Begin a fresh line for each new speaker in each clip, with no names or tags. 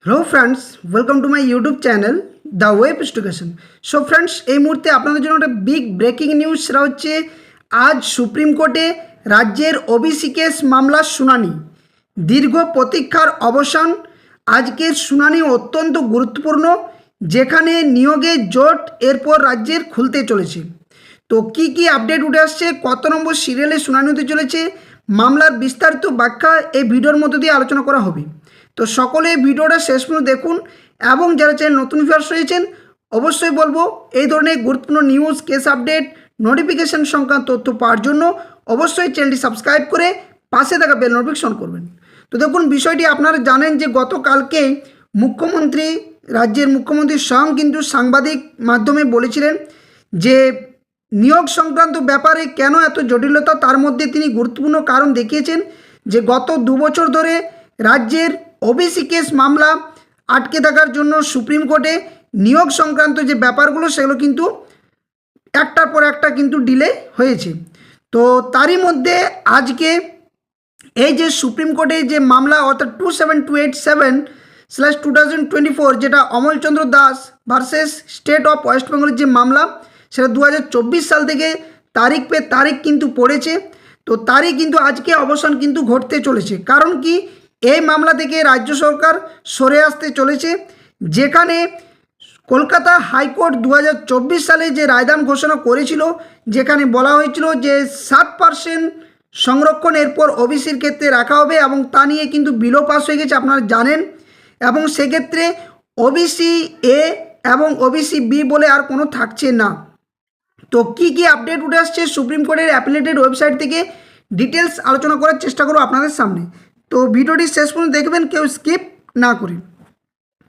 Hello friends welcome to my YouTube channel the web education. So friends এই মুহূর্তে আপনাদের জন্য একটা বিগ ব্রেকিং নিউজ সেটা হচ্ছে আজ সুপ্রিম কোর্টে রাজ্যের ওবিসি কেস মামলার শুনানি। দীর্ঘ প্রতীক্ষার অবসান। আজকের শুনানি অত্যন্ত গুরুত্বপূর্ণ যেখানে নিয়োগের জোট এরপর রাজ্যের খুলতে চলেছে। তো কি আপডেট উঠে আসছে, কত নম্বর সিরিয়ালে শুনানি হতে চলেছে, মামলার বিস্তারিত ব্যাখ্যা এই ভিডিওর মধ্য দিয়ে আলোচনা করা হবে। তো সকলে ভিডিওটা শেষ পর্যন্ত দেখুন এবং যারা চ্যানেল নতুন ভিউয়ার্স রয়েছেন অবশ্যই বলবো এই ধরনের গুরুত্বপূর্ণ নিউজ, কেস আপডেট, নোটিফিকেশন সংক্রান্ত তথ্য পাওয়ার জন্য অবশ্যই চ্যানেলটি সাবস্ক্রাইব করে পাশে থাকা বেল নোটিফিকেশন করবেন। তো দেখুন, বিষয়টি আপনারা জানেন যে গতকালকে রাজ্যের মুখ্যমন্ত্রী স্বয়ং কিন্তু সাংবাদিক মাধ্যমে বলেছিলেন যে নিয়োগ সংক্রান্ত ব্যাপারে কেন এত জটিলতা, তার মধ্যে তিনি গুরুত্বপূর্ণ কারণ দেখিয়েছেন যে গত 2 বছর ধরে রাজ্যের ওবিসি কেস মামলা আটকে থাকার জন্য সুপ্রিম কোর্টে নিয়োগ সংক্রান্ত যে ব্যাপারগুলো সেগুলো কিন্তু একটার পর একটা কিন্তু ডিলে হয়েছে। তো তারই মধ্যে আজকে এই যে সুপ্রিম কোর্টে যে মামলা অর্থাৎ 27287/2024 যেটা Amalchandra Das versus state of West বেঙ্গলের যে মামলা, সেটা 2024 সাল থেকে তারিখ পে তারিখ কিন্তু পড়েছে। তো তারই কিন্তু আজকে অবসান কিন্তু ঘটতে চলেছে। কারণ কি, এই মামলা থেকে রাজ্য সরকার সরে আসতে চলেছে, যেখানে কলকাতা হাইকোর্ট 2024 সালে যে রায়দান ঘোষণা করেছিল, যেখানে বলা হয়েছিল যে 7% সংরক্ষণ এরপর ওবিসির ক্ষেত্রে রাখা হবে এবং তা নিয়ে কিন্তু বিলও পাস হয়ে গেছে আপনারা জানেন। এবং সেক্ষেত্রে ওবিসি এ এবং ওবিসি বি বলে আর কোনো থাকছে না। তো কি আপডেট উঠে আসছে সুপ্রিম কোর্টের অ্যাপিলেটেড ওয়েবসাইট থেকে ডিটেলস আলোচনা করার চেষ্টা করব আপনাদের সামনে। তো ভিডিওটি শেষ পর্যন্ত দেখবেন, কেউ স্কিপ না করে।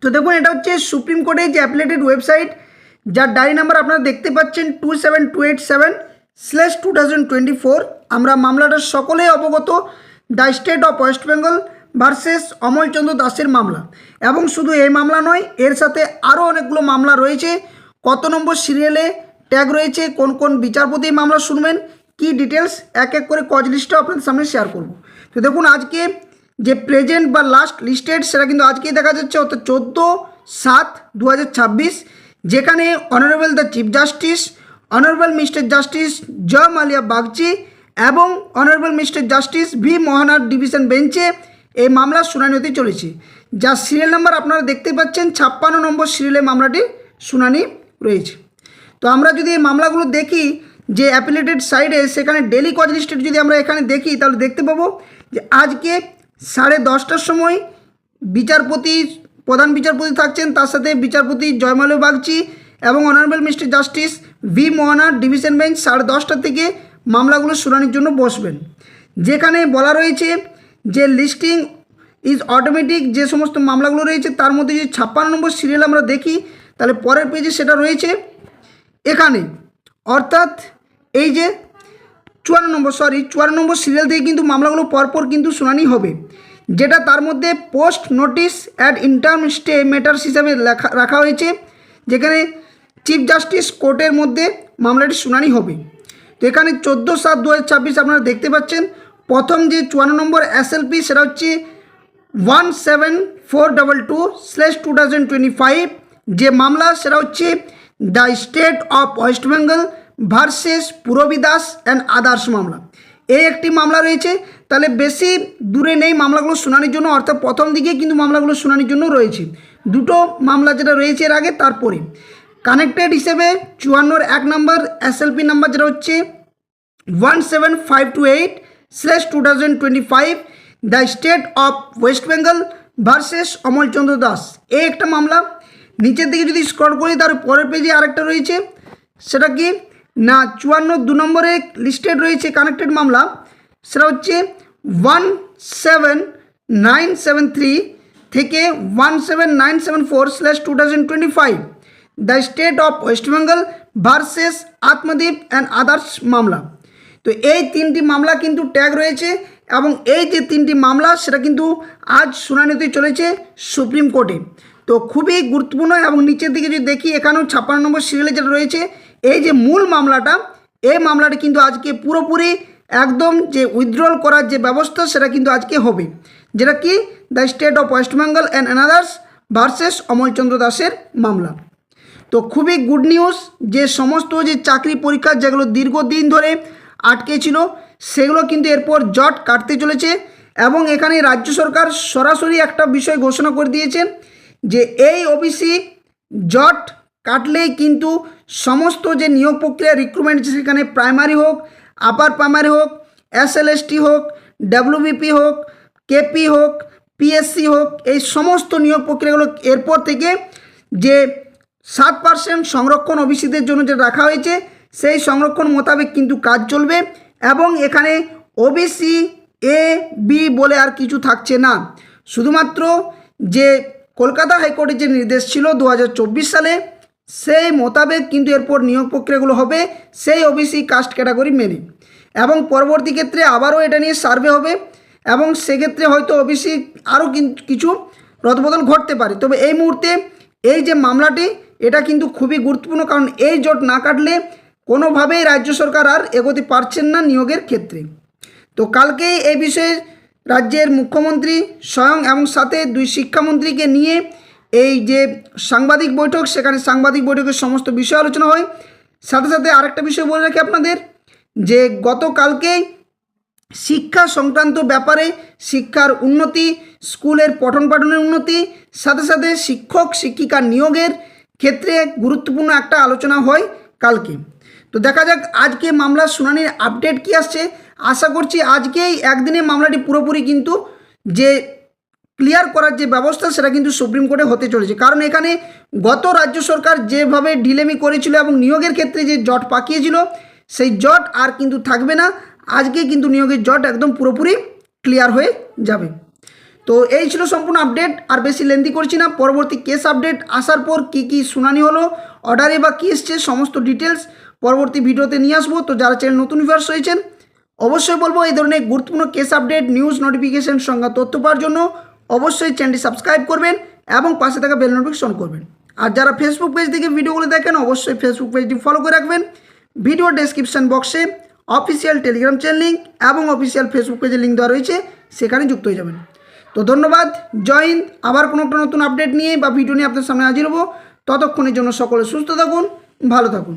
তো দেখুন, এটা হচ্ছে সুপ্রিম কোর্টের যে অ্যাপিলেটেড ওয়েবসাইট, যার ডায়েরি নাম্বার আপনারা দেখতে পাচ্ছেন 27287/2024। আমরা মামলাটা সকলেই অবগত, the state of West Bengal versus Amalchandra দাসের মামলা। এবং শুধু এই মামলা নয়, এর সাথে আরও অনেকগুলো মামলা রয়েছে। কত নম্বর সিরিয়ালে ট্যাগ রয়েছে, কোন কোন বিচারপতি মামলা শুনবেন, কি ডিটেলস এক এক করে কজ লিস্টটাও আপনাদের সামনে শেয়ার করব। তো দেখুন, আজকে যে প্রেজেন্ট বা লাস্ট লিস্টেড সেটা কিন্তু আজকেই দেখা যাচ্ছে, অর্থাৎ 14/7/2026, যেখানে honourable the chief justice, honourable mister justice Joymalya Bagchi এবং অনারেবল মিস্টার জাস্টিস ভি মোহনার ডিভিশন বেঞ্চে এই মামলার শুনানি হতে চলেছে। যার সিরিয়াল নাম্বার আপনারা দেখতে পাচ্ছেন 56 নম্বর সিরিয়ালে মামলাটি শুনানি রয়েছে। তো আমরা যদি এই মামলাগুলো দেখি যে অ্যাপিলেটেড সাইডে, সেখানে ডেলি কজ লিস্টেড যদি আমরা এখানে দেখি তাহলে দেখতে পাবো যে আজকে 10:30টার সময় প্রধান বিচারপতি থাকছেন, তার সাথে বিচারপতি জয়মাল্য বাগচি এবং অনারেবল মিস্টার জাস্টিস ভি মোহনার ডিভিশন বেঞ্চ 10:30টা থেকে মামলাগুলো শুনানির জন্য বসবেন। যেখানে বলা রয়েছে যে লিস্টিং ইজ অটোমেটিক, যে সমস্ত মামলাগুলো রয়েছে তার মধ্যে যদি 56 নম্বর সিরিয়াল আমরা দেখি তাহলে পরের পেজে সেটা রয়েছে এখানে, অর্থাৎ এই যে 54 নম্বর সিরিয়াল থেকে কিন্তু মামলাগুলো পরপর কিন্তু শুনানি হবে, যেটা তার মধ্যে post notice at interim stay matters হিসাবে রাখা হয়েছে, যেখানে চিফ জাস্টিস কোর্টের মধ্যে মামলাটি শুনানি হবে। তো এখানে 14/7/2026 আপনারা দেখতে পাচ্ছেন। প্রথম যে 54 নম্বর SLP সেটা হচ্ছে 17422/2025 যে মামলা, সেটা হচ্ছে the state of West Bengal versus Purabi Das and others মামলা। এই একটি মামলা রয়েছে। তাহলে বেশি দূরে নেই মামলাগুলো শুনানির জন্য, অর্থাৎ প্রথম দিকে কিন্তু মামলাগুলো শুনানির জন্য রয়েছে। দুটো মামলা যেটা রয়েছে এর আগে, তারপরে কানেক্টেড হিসেবে 54 1 নম্বর SLP নাম্বার যেটা হচ্ছে 17528/2025 the state of West Bengal versus Amalchandra Das, এই একটা মামলা। নিচের দিকে যদি স্ক্রল করি তার পরের পেজে আরেকটা রয়েছে, সেটা কি না 54 নম্বরে লিস্টেড রয়েছে কানেক্টেড মামলা, সেটা হচ্ছে 17973 থেকে 17974/2025 the state of West Bengal versus Atmadeep and others মামলা। তো এই 3টি মামলা কিন্তু ট্যাগ রয়েছে এবং এই যে 3টি মামলা সেটা কিন্তু আজ শুনানি হতে চলেছে সুপ্রিম কোর্টে। তো খুবই গুরুত্বপূর্ণ। এবং নিচের দিকে যদি দেখি এখানেও 56 নম্বর সিরিয়ালে যেটা রয়েছে, এই যে মূল মামলাটা, এই মামলাটি কিন্তু আজকে পুরোপুরি একদম যে উইথড্রল করার যে ব্যবস্থা সেটা কিন্তু আজকে হবে, যেটা কি the state of West Bengal and another's versus Amalchandra দাসের মামলা। তো খুবই গুড নিউজ যে সমস্ত যে চাকরি পরীক্ষা যেগুলো দীর্ঘদিন ধরে আটকে ছিল সেগুলো কিন্তু এরপর জট কাটতে চলেছে এবং এখানে রাজ্য সরকার সরাসরি একটা বিষয় ঘোষণা করে দিয়েছেন যে এই ওবিসি জট কাটলেই কিন্তু সমস্ত যে নিয়োগ প্রক্রিয়া রিক্রুটমেন্ট সেখানে প্রাইমারি হোক, আপার প্রাইমারি হোক, SLST হোক, WBP হোক, KP হোক, PSC হোক, এই সমস্ত নিয়োগ প্রক্রিয়াগুলো এরপর থেকে যে 7% সংরক্ষণ ওবিসিদের জন্য যে রাখা হয়েছে সেই সংরক্ষণ মোতাবেক কিন্তু কাজ চলবে এবং এখানে ওবিসি A-B বলে আর কিছু থাকছে না। শুধুমাত্র যে কলকাতা হাইকোর্টের যে নির্দেশ ছিল 2024 সালে সেই মোতাবেক কিন্তু এরপর নিয়োগ প্রক্রিয়াগুলো হবে সেই ওবিসি কাস্ট ক্যাটাগরি মেনে এবং পরবর্তী ক্ষেত্রে আবারও এটা নিয়ে সার্ভে হবে এবং সেক্ষেত্রে হয়তো ওবিসি আরও কিছু রদবদল ঘটতে পারে। তবে এই মুহূর্তে এই যে মামলাটি এটা কিন্তু খুবই গুরুত্বপূর্ণ, কারণ এই জট না কাটলে কোনোভাবেই রাজ্য সরকার আর এগোতে পারছেন না নিয়োগের ক্ষেত্রে। তো কালকেই এই বিষয়ে রাজ্যের মুখ্যমন্ত্রী স্বয়ং এবং সাথে 2 শিক্ষামন্ত্রীকে নিয়ে এই যে সাংবাদিক বৈঠক, সেখানে সাংবাদিক বৈঠকের সমস্ত বিষয় আলোচনা হয়। সাথে সাথে আরেকটা বিষয় বলে রাখি আপনাদের যে গতকালকেই শিক্ষা সংক্রান্ত ব্যাপারে শিক্ষার উন্নতি, স্কুলের পঠন পাঠনের উন্নতি, সাথে সাথে শিক্ষক শিক্ষিকা নিয়োগের ক্ষেত্রে গুরুত্বপূর্ণ একটা আলোচনা হয় কালকে। তো দেখা যাক আজকে মামলার শুনানির আপডেট কি আসছে। আশা করছি আজকেই একদিনে মামলাটি পুরোপুরি কিন্তু যে ক্লিয়ার করার যে ব্যবস্থা সেটা কিন্তু সুপ্রিম কোর্টে হতে চলেছে, কারণ এখানে গত রাজ্য সরকার যেভাবে ঢিলেমি করেছিল এবং নিয়োগের ক্ষেত্রে যে জট পাকিয়েছিল সেই জট আর কিন্তু থাকবে না। আজকে কিন্তু নিয়োগের জট একদম পুরোপুরি ক্লিয়ার হয়ে যাবে। তো এই ছিল সম্পূর্ণ আপডেট, আর বেশি লেন্দি করছি না। পরবর্তী কেস আপডেট আসার পর কি শুনানি হলো, অর্ডারে বা কী এসছে, সমস্ত ডিটেলস পরবর্তী ভিডিওতে নিয়ে আসবো। তো যারা চ্যানেল নতুন ভিউয়ার্স হয়েছেন অবশ্যই বলবো এই ধরনের গুরুত্বপূর্ণ কেস আপডেট, নিউজ নোটিফিকেশন সংখ্যা তথ্য পাওয়ার জন্য অবশ্যই চ্যানেলটি সাবস্ক্রাইব করবেন এবং পাশে থাকা বেল নোটিফিকেশন করবেন। আর যারা ফেসবুক পেজ থেকে ভিডিওগুলো দেখেন অবশ্যই ফেসবুক পেজটি ফলো করে রাখবেন। ভিডিও ডেসক্রিপশন বক্সে অফিসিয়াল টেলিগ্রাম চ্যানেল লিঙ্ক এবং অফিসিয়াল ফেসবুক পেজের লিঙ্ক দেওয়া রয়েছে, সেখানে যুক্ত হয়ে যাবেন। তো ধন্যবাদ, জয় হিন্দ। আবার কোনো একটা নতুন আপডেট নিয়ে বা ভিডিও নিয়ে আপনার সামনে হাজির হবো। ততক্ষণের জন্য সকলে সুস্থ থাকুন, ভালো থাকুন।